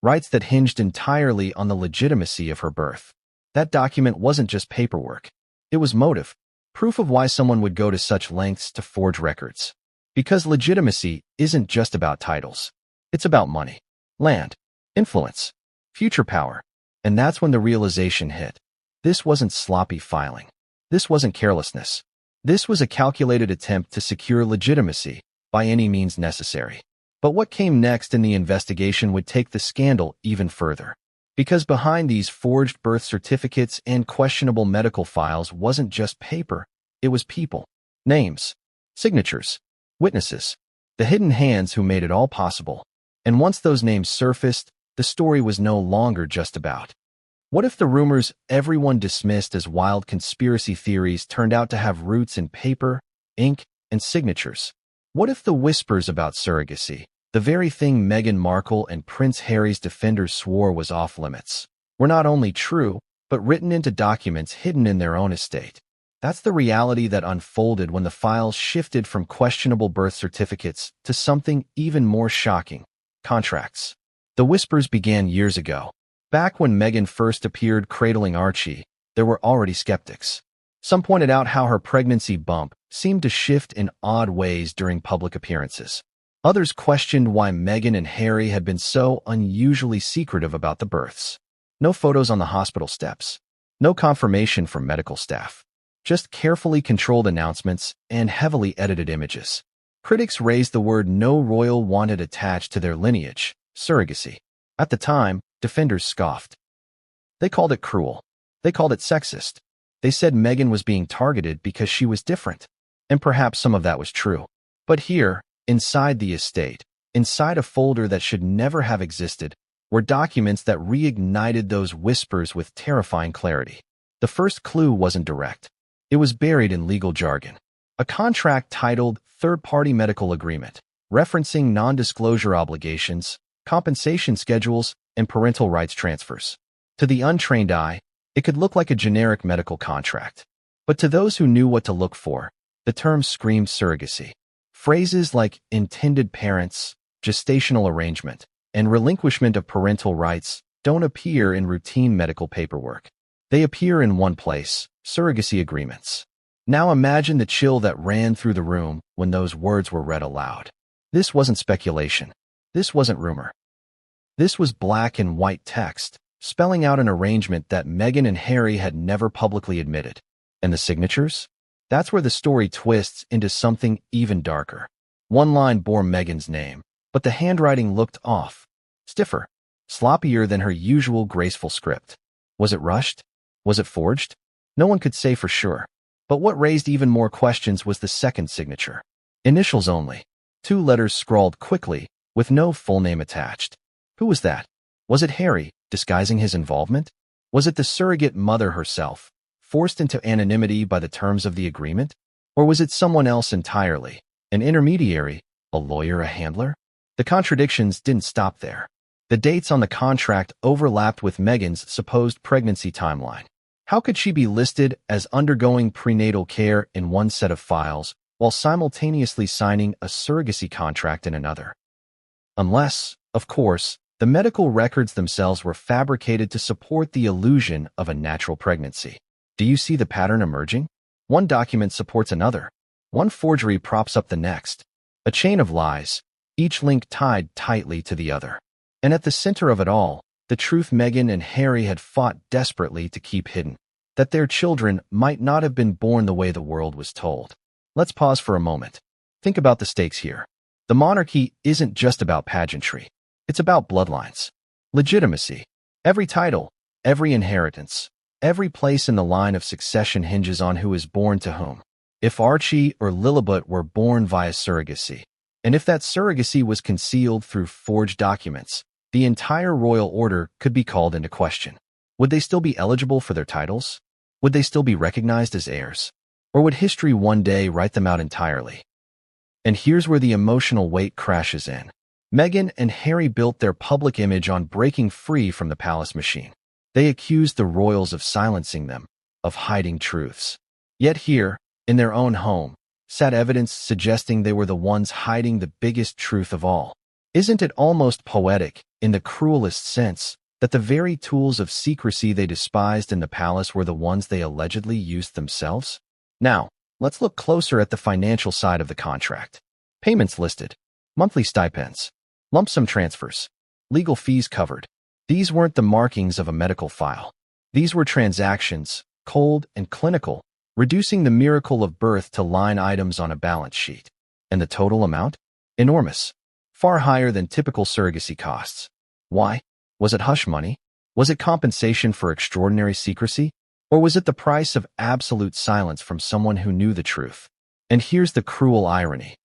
Rights that hinged entirely on the legitimacy of her birth. That document wasn't just paperwork. It was motive, proof of why someone would go to such lengths to forge records. Because legitimacy isn't just about titles. It's about money, land, influence, future power. And that's when the realization hit. This wasn't sloppy filing. This wasn't carelessness. This was a calculated attempt to secure legitimacy by any means necessary. But what came next in the investigation would take the scandal even further. Because behind these forged birth certificates and questionable medical files wasn't just paper, it was people, names, signatures, witnesses, the hidden hands who made it all possible. And once those names surfaced, the story was no longer just about. What if the rumors everyone dismissed as wild conspiracy theories turned out to have roots in paper, ink, and signatures? What if the whispers about surrogacy, The very thing Meghan Markle and Prince Harry's defenders swore was off-limits, were not only true, but written into documents hidden in their own estate. That's the reality that unfolded when the files shifted from questionable birth certificates to something even more shocking: contracts. The whispers began years ago. Back when Meghan first appeared cradling Archie, there were already skeptics. Some pointed out how her pregnancy bump seemed to shift in odd ways during public appearances. Others questioned why Meghan and Harry had been so unusually secretive about the births. No photos on the hospital steps. No confirmation from medical staff. Just carefully controlled announcements and heavily edited images. Critics raised the word no royal wanted attached to their lineage: surrogacy. At the time, defenders scoffed. They called it cruel. They called it sexist. They said Meghan was being targeted because she was different. And perhaps some of that was true. But here, inside the estate, inside a folder that should never have existed, were documents that reignited those whispers with terrifying clarity. The first clue wasn't direct. It was buried in legal jargon. A contract titled Third-Party Medical Agreement, referencing non-disclosure obligations, compensation schedules, and parental rights transfers. To the untrained eye, it could look like a generic medical contract. But to those who knew what to look for, the term screamed surrogacy. Phrases like intended parents, gestational arrangement, and relinquishment of parental rights don't appear in routine medical paperwork. They appear in one place: surrogacy agreements. Now imagine the chill that ran through the room when those words were read aloud. This wasn't speculation. This wasn't rumor. This was black and white text, spelling out an arrangement that Meghan and Harry had never publicly admitted. And the signatures? That's where the story twists into something even darker. One line bore Meghan's name, but the handwriting looked off, stiffer, sloppier than her usual graceful script. Was it rushed? Was it forged? No one could say for sure. But what raised even more questions was the second signature. Initials only. 2 letters scrawled quickly, with no full name attached. Who was that? Was it Harry, disguising his involvement? Was it the surrogate mother herself, forced into anonymity by the terms of the agreement? Or was it someone else entirely? An intermediary? A lawyer? A handler? The contradictions didn't stop there. The dates on the contract overlapped with Meghan's supposed pregnancy timeline. How could she be listed as undergoing prenatal care in one set of files while simultaneously signing a surrogacy contract in another? Unless, of course, the medical records themselves were fabricated to support the illusion of a natural pregnancy. Do you see the pattern emerging? One document supports another. One forgery props up the next. A chain of lies, each link tied tightly to the other. And at the center of it all, the truth Meghan and Harry had fought desperately to keep hidden: that their children might not have been born the way the world was told. Let's pause for a moment. Think about the stakes here. The monarchy isn't just about pageantry. It's about bloodlines. Legitimacy. Every title, every inheritance, every place in the line of succession hinges on who is born to whom. If Archie or Lilibet were born via surrogacy, and if that surrogacy was concealed through forged documents, the entire royal order could be called into question. Would they still be eligible for their titles? Would they still be recognized as heirs? Or would history one day write them out entirely? And here's where the emotional weight crashes in. Meghan and Harry built their public image on breaking free from the palace machine. They accused the royals of silencing them, of hiding truths. Yet here, in their own home, sat evidence suggesting they were the ones hiding the biggest truth of all. Isn't it almost poetic, in the cruelest sense, that the very tools of secrecy they despised in the palace were the ones they allegedly used themselves? Now, let's look closer at the financial side of the contract. Payments listed, monthly stipends, lump sum transfers, legal fees covered. These weren't the markings of a medical file. These were transactions, cold and clinical, reducing the miracle of birth to line items on a balance sheet. And the total amount? Enormous. Far higher than typical surrogacy costs. Why? Was it hush money? Was it compensation for extraordinary secrecy? Or was it the price of absolute silence from someone who knew the truth? And here's the cruel irony.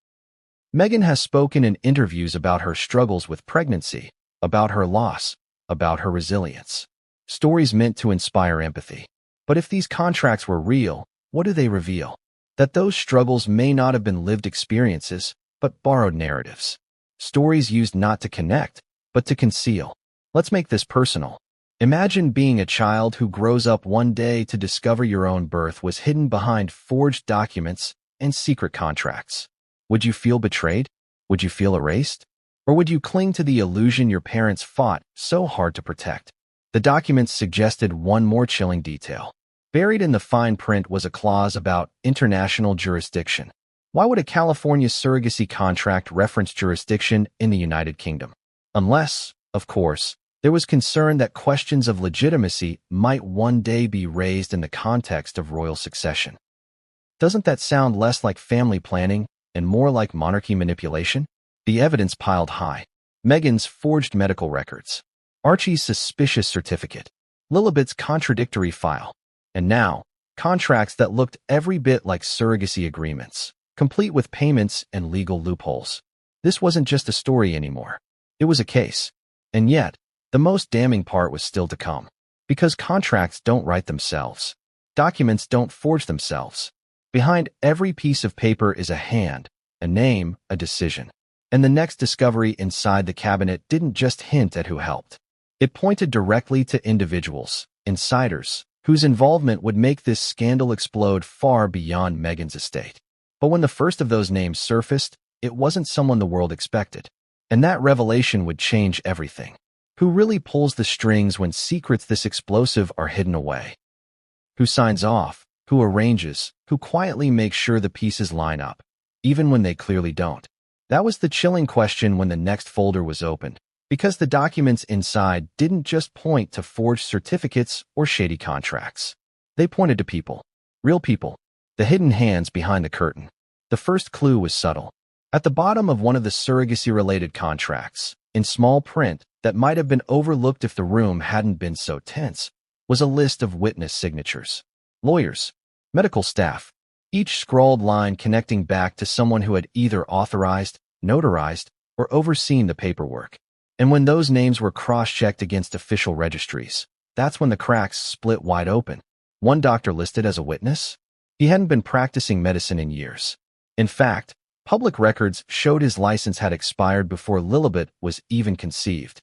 Meghan has spoken in interviews about her struggles with pregnancy, about her loss, about her resilience. Stories meant to inspire empathy. But if these contracts were real, what do they reveal? That those struggles may not have been lived experiences, but borrowed narratives. stories used not to connect, but to conceal. Let's make this personal. Imagine being a child who grows up one day to discover your own birth was hidden behind forged documents and secret contracts. Would you feel betrayed? Would you feel erased? Or would you cling to the illusion your parents fought so hard to protect? The documents suggested one more chilling detail. Buried in the fine print was a clause about international jurisdiction. Why would a California surrogacy contract reference jurisdiction in the United Kingdom? Unless, of course, there was concern that questions of legitimacy might one day be raised in the context of royal succession. Doesn't that sound less like family planning and more like monarchy manipulation? The evidence piled high. Meghan's forged medical records, Archie's suspicious certificate, Lilibet's contradictory file, and now, contracts that looked every bit like surrogacy agreements, complete with payments and legal loopholes. This wasn't just a story anymore. It was a case. And yet, the most damning part was still to come. Because contracts don't write themselves. Documents don't forge themselves. Behind every piece of paper is a hand, a name, a decision. And the next discovery inside the cabinet didn't just hint at who helped. It pointed directly to individuals, insiders, whose involvement would make this scandal explode far beyond Meghan's estate. But when the first of those names surfaced, it wasn't someone the world expected. And that revelation would change everything. Who really pulls the strings when secrets this explosive are hidden away? Who signs off? Who arranges? Who quietly makes sure the pieces line up, even when they clearly don't? That was the chilling question when the next folder was opened, because the documents inside didn't just point to forged certificates or shady contracts. They pointed to people, real people, the hidden hands behind the curtain. The first clue was subtle. At the bottom of one of the surrogacy-related contracts, in small print that might have been overlooked if the room hadn't been so tense, was a list of witness signatures. Lawyers, medical staff, each scrawled line connecting back to someone who had either authorized, notarized, or overseen the paperwork. And when those names were cross-checked against official registries, that's when the cracks split wide open. One doctor listed as a witness? He hadn't been practicing medicine in years. In fact, public records showed his license had expired before Lilibet was even conceived.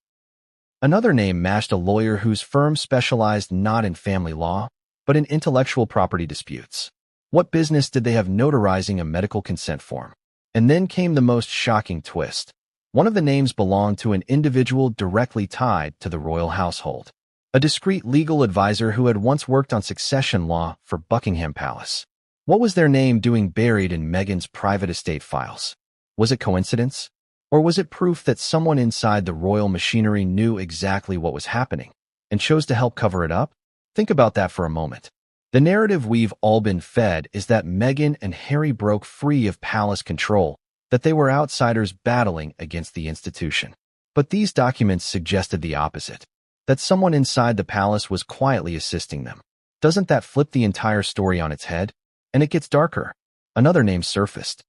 Another name matched a lawyer whose firm specialized not in family law, but in intellectual property disputes. What business did they have notarizing a medical consent form? And then came the most shocking twist. One of the names belonged to an individual directly tied to the royal household. A discreet legal advisor who had once worked on succession law for Buckingham Palace. What was their name doing buried in Meghan's private estate files? Was it coincidence? Or was it proof that someone inside the royal machinery knew exactly what was happening and chose to help cover it up? Think about that for a moment. The narrative we've all been fed is that Meghan and Harry broke free of palace control, that they were outsiders battling against the institution. But these documents suggested the opposite, that someone inside the palace was quietly assisting them. Doesn't that flip the entire story on its head? And it gets darker. Another name surfaced.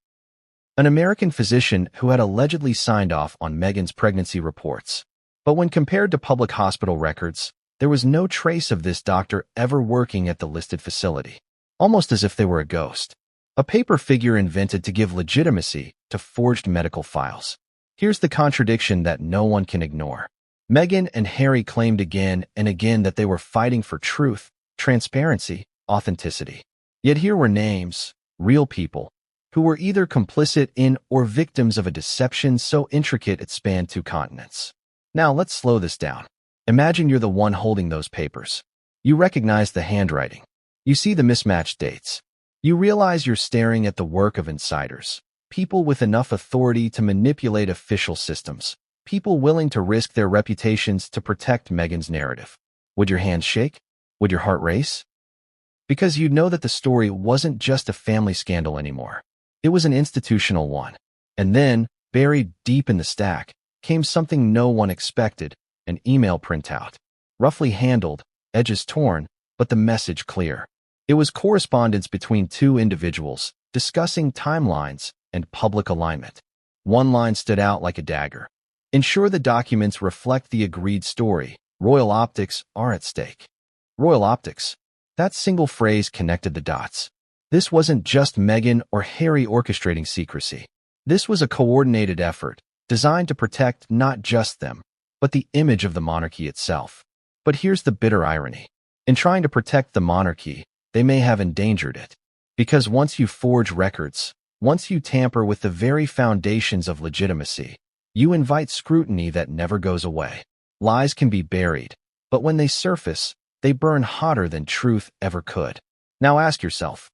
An American physician who had allegedly signed off on Meghan's pregnancy reports. But when compared to public hospital records, there was no trace of this doctor ever working at the listed facility, almost as if they were a ghost. A paper figure invented to give legitimacy to forged medical files. Here's the contradiction that no one can ignore. Meghan and Harry claimed again and again that they were fighting for truth, transparency, authenticity. Yet here were names, real people, who were either complicit in or victims of a deception so intricate it spanned 2 continents. Now let's slow this down. Imagine you're the one holding those papers. You recognize the handwriting. You see the mismatched dates. You realize you're staring at the work of insiders, people with enough authority to manipulate official systems, people willing to risk their reputations to protect Meghan's narrative. Would your hands shake? Would your heart race? Because you'd know that the story wasn't just a family scandal anymore. It was an institutional one. And then, buried deep in the stack, came something no one expected, an email printout. Roughly handled, edges torn, but the message clear. It was correspondence between 2 individuals, discussing timelines and public alignment. One line stood out like a dagger. Ensure the documents reflect the agreed story. Royal optics are at stake. Royal optics. That single phrase connected the dots. This wasn't just Meghan or Harry orchestrating secrecy. This was a coordinated effort designed to protect not just them, but the image of the monarchy itself. But here's the bitter irony. In trying to protect the monarchy, they may have endangered it. Because once you forge records, once you tamper with the very foundations of legitimacy, you invite scrutiny that never goes away. Lies can be buried, but when they surface, they burn hotter than truth ever could. Now ask yourself,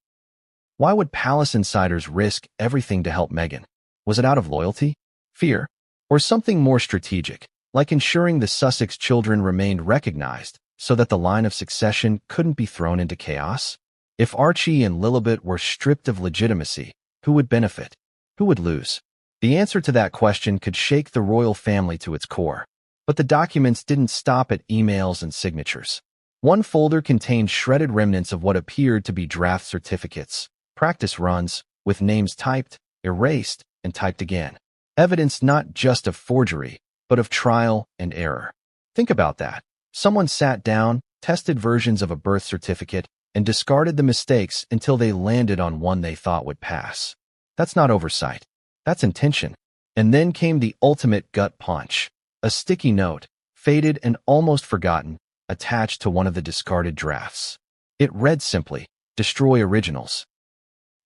why would palace insiders risk everything to help Meghan? Was it out of loyalty, fear, or something more strategic, like ensuring the Sussex children remained recognized so that the line of succession couldn't be thrown into chaos? If Archie and Lilibet were stripped of legitimacy, who would benefit? Who would lose? The answer to that question could shake the royal family to its core. But the documents didn't stop at emails and signatures. One folder contained shredded remnants of what appeared to be draft certificates, practice runs, with names typed, erased, and typed again. Evidence not just of forgery, but of trial and error. Think about that. Someone sat down, tested versions of a birth certificate, and discarded the mistakes until they landed on one they thought would pass. That's not oversight. That's intention. And then came the ultimate gut punch. A sticky note, faded and almost forgotten, attached to one of the discarded drafts. It read simply, "Destroy originals.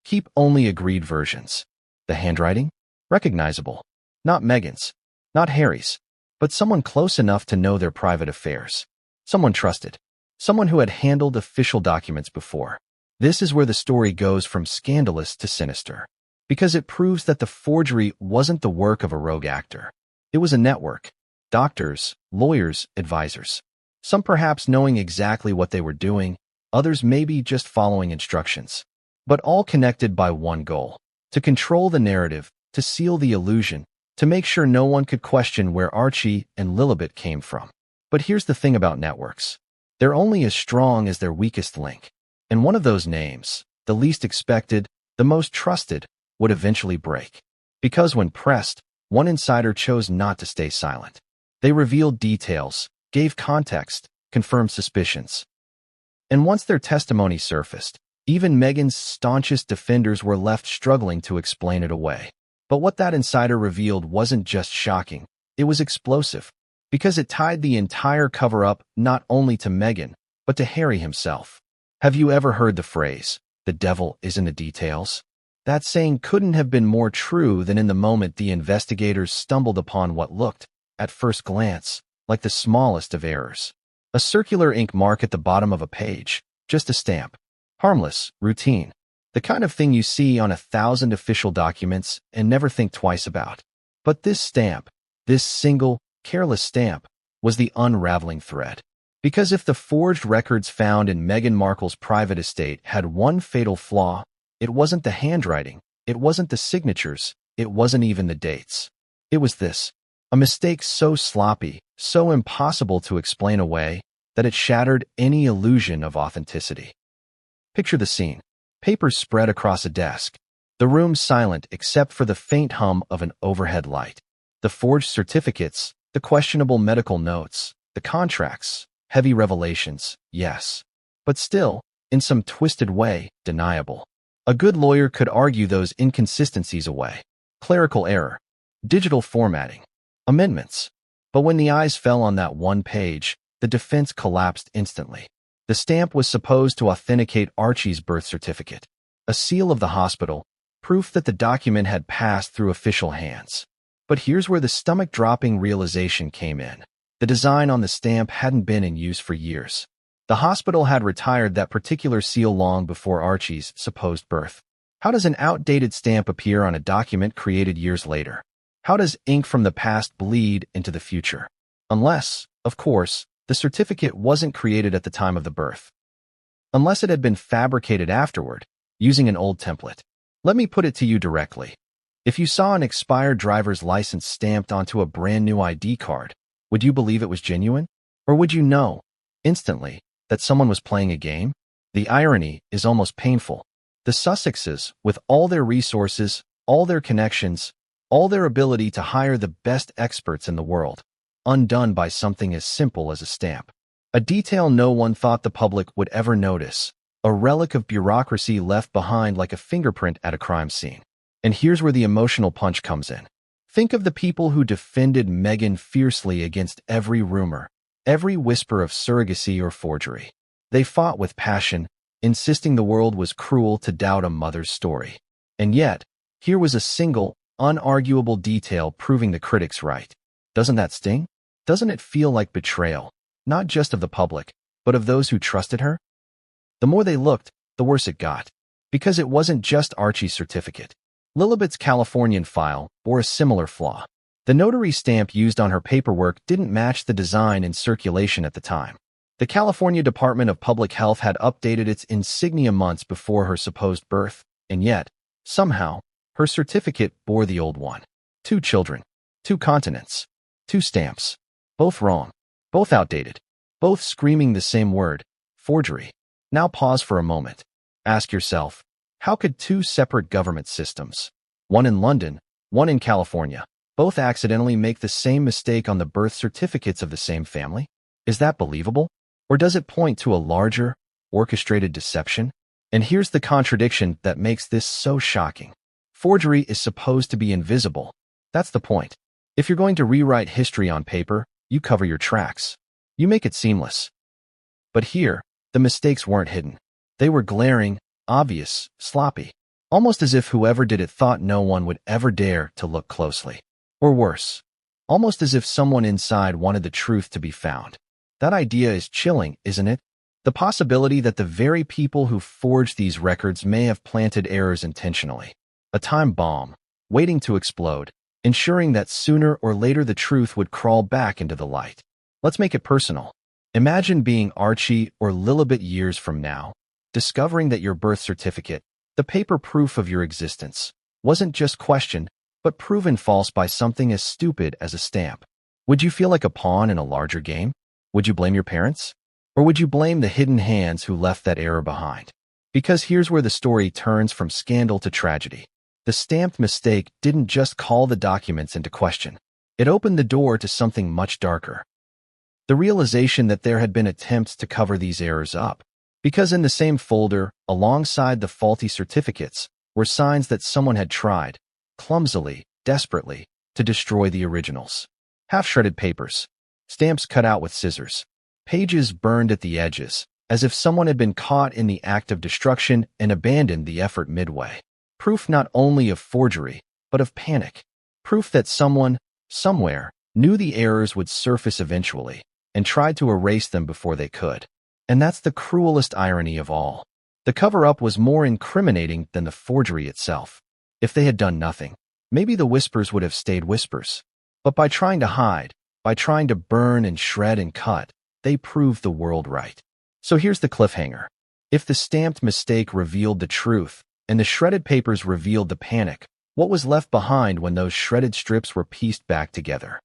Keep only agreed versions." The handwriting? Recognizable. Not Meghan's, not Harry's, but someone close enough to know their private affairs. Someone trusted. Someone who had handled official documents before. This is where the story goes from scandalous to sinister. Because it proves that the forgery wasn't the work of a rogue actor. It was a network. Doctors, lawyers, advisors. Some perhaps knowing exactly what they were doing, others maybe just following instructions. But all connected by one goal: to control the narrative, to seal the illusion, to make sure no one could question where Archie and Lilibet came from. But here's the thing about networks. They're only as strong as their weakest link. And one of those names, the least expected, the most trusted, would eventually break. Because when pressed, one insider chose not to stay silent. They revealed details, gave context, confirmed suspicions. And once their testimony surfaced, even Meghan's staunchest defenders were left struggling to explain it away. But what that insider revealed wasn't just shocking, it was explosive. Because it tied the entire cover-up not only to Meghan, but to Harry himself. Have you ever heard the phrase, "The devil is in the details"? That saying couldn't have been more true than in the moment the investigators stumbled upon what looked, at first glance, like the smallest of errors. A circular ink mark at the bottom of a page, just a stamp. Harmless, routine. The kind of thing you see on 1,000 official documents and never think twice about. But this stamp, this single, careless stamp, was the unraveling thread. Because if the forged records found in Meghan Markle's private estate had one fatal flaw, it wasn't the handwriting, it wasn't the signatures, it wasn't even the dates. It was this: a mistake so sloppy, so impossible to explain away, that it shattered any illusion of authenticity. Picture the scene. Papers spread across a desk. The room silent except for the faint hum of an overhead light. The forged certificates, the questionable medical notes, the contracts, heavy revelations, yes. But still, in some twisted way, deniable. A good lawyer could argue those inconsistencies away. Clerical error, digital formatting, amendments. But when the eyes fell on that one page, the defense collapsed instantly. The stamp was supposed to authenticate Archie's birth certificate, a seal of the hospital, proof that the document had passed through official hands. But here's where the stomach-dropping realization came in. The design on the stamp hadn't been in use for years. The hospital had retired that particular seal long before Archie's supposed birth. How does an outdated stamp appear on a document created years later? How does ink from the past bleed into the future? Unless, of course, the certificate wasn't created at the time of the birth. Unless it had been fabricated afterward, using an old template. Let me put it to you directly. If you saw an expired driver's license stamped onto a brand new ID card, would you believe it was genuine? Or would you know, instantly, that someone was playing a game? The irony is almost painful. The Sussexes, with all their resources, all their connections, all their ability to hire the best experts in the world, undone by something as simple as a stamp. A detail no one thought the public would ever notice, a relic of bureaucracy left behind like a fingerprint at a crime scene. And here's where the emotional punch comes in. Think of the people who defended Meghan fiercely against every rumor, every whisper of surrogacy or forgery. They fought with passion, insisting the world was cruel to doubt a mother's story. And yet, here was a single, unarguable detail proving the critics right. Doesn't that sting? Doesn't it feel like betrayal, not just of the public, but of those who trusted her? The more they looked, the worse it got. Because it wasn't just Archie's certificate. Lilibet's Californian file bore a similar flaw. The notary stamp used on her paperwork didn't match the design in circulation at the time. The California Department of Public Health had updated its insignia months before her supposed birth, and yet, somehow, her certificate bore the old one. 2 children, 2 continents, 2 stamps. Both wrong, both outdated, both screaming the same word, forgery. Now pause for a moment. Ask yourself, how could 2 separate government systems, one in London, one in California, both accidentally make the same mistake on the birth certificates of the same family? Is that believable? Or does it point to a larger, orchestrated deception? And here's the contradiction that makes this so shocking. Forgery is supposed to be invisible. That's the point. If you're going to rewrite history on paper, you cover your tracks. You make it seamless. But here, the mistakes weren't hidden. They were glaring, obvious, sloppy. Almost as if whoever did it thought no one would ever dare to look closely. Or worse, almost as if someone inside wanted the truth to be found. That idea is chilling, isn't it? The possibility that the very people who forged these records may have planted errors intentionally. A time bomb, waiting to explode, ensuring that sooner or later the truth would crawl back into the light. Let's make it personal. Imagine being Archie or Lilibet years from now, discovering that your birth certificate, the paper proof of your existence, wasn't just questioned, but proven false by something as stupid as a stamp. Would you feel like a pawn in a larger game? Would you blame your parents? Or would you blame the hidden hands who left that error behind? Because here's where the story turns from scandal to tragedy. The stamped mistake didn't just call the documents into question. It opened the door to something much darker. The realization that there had been attempts to cover these errors up. Because in the same folder, alongside the faulty certificates, were signs that someone had tried, clumsily, desperately, to destroy the originals. Half-shredded papers, stamps cut out with scissors, pages burned at the edges, as if someone had been caught in the act of destruction and abandoned the effort midway. Proof not only of forgery, but of panic. Proof that someone, somewhere, knew the errors would surface eventually, and tried to erase them before they could. And that's the cruelest irony of all. The cover-up was more incriminating than the forgery itself. If they had done nothing, maybe the whispers would have stayed whispers. But by trying to hide, by trying to burn and shred and cut, they proved the world right. So here's the cliffhanger. If the stamped mistake revealed the truth, and the shredded papers revealed the panic, what was left behind when those shredded strips were pieced back together?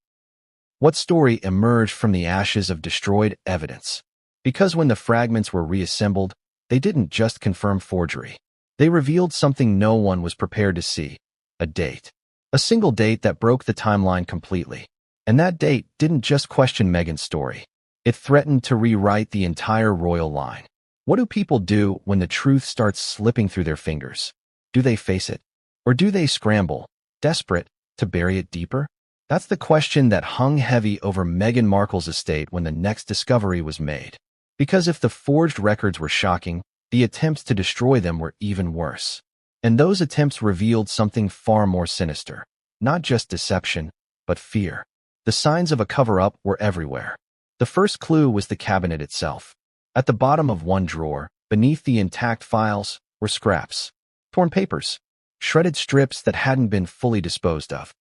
What story emerged from the ashes of destroyed evidence? Because when the fragments were reassembled, they didn't just confirm forgery. They revealed something no one was prepared to see. A date. A single date that broke the timeline completely. And that date didn't just question Meghan's story. It threatened to rewrite the entire royal line. What do people do when the truth starts slipping through their fingers? Do they face it? Or do they scramble, desperate, to bury it deeper? That's the question that hung heavy over Meghan Markle's estate when the next discovery was made. Because if the forged records were shocking, the attempts to destroy them were even worse. And those attempts revealed something far more sinister. Not just deception, but fear. The signs of a cover-up were everywhere. The first clue was the cabinet itself. At the bottom of one drawer, beneath the intact files, were scraps. Torn papers. Shredded strips that hadn't been fully disposed of.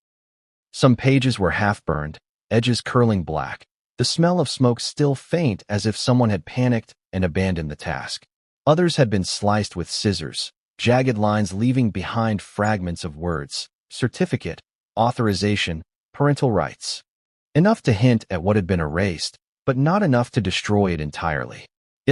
Some pages were half-burned, edges curling black. The smell of smoke still faint as if someone had panicked and abandoned the task. Others had been sliced with scissors, jagged lines leaving behind fragments of words, certificate, authorization, parental rights. Enough to hint at what had been erased, but not enough to destroy it entirely.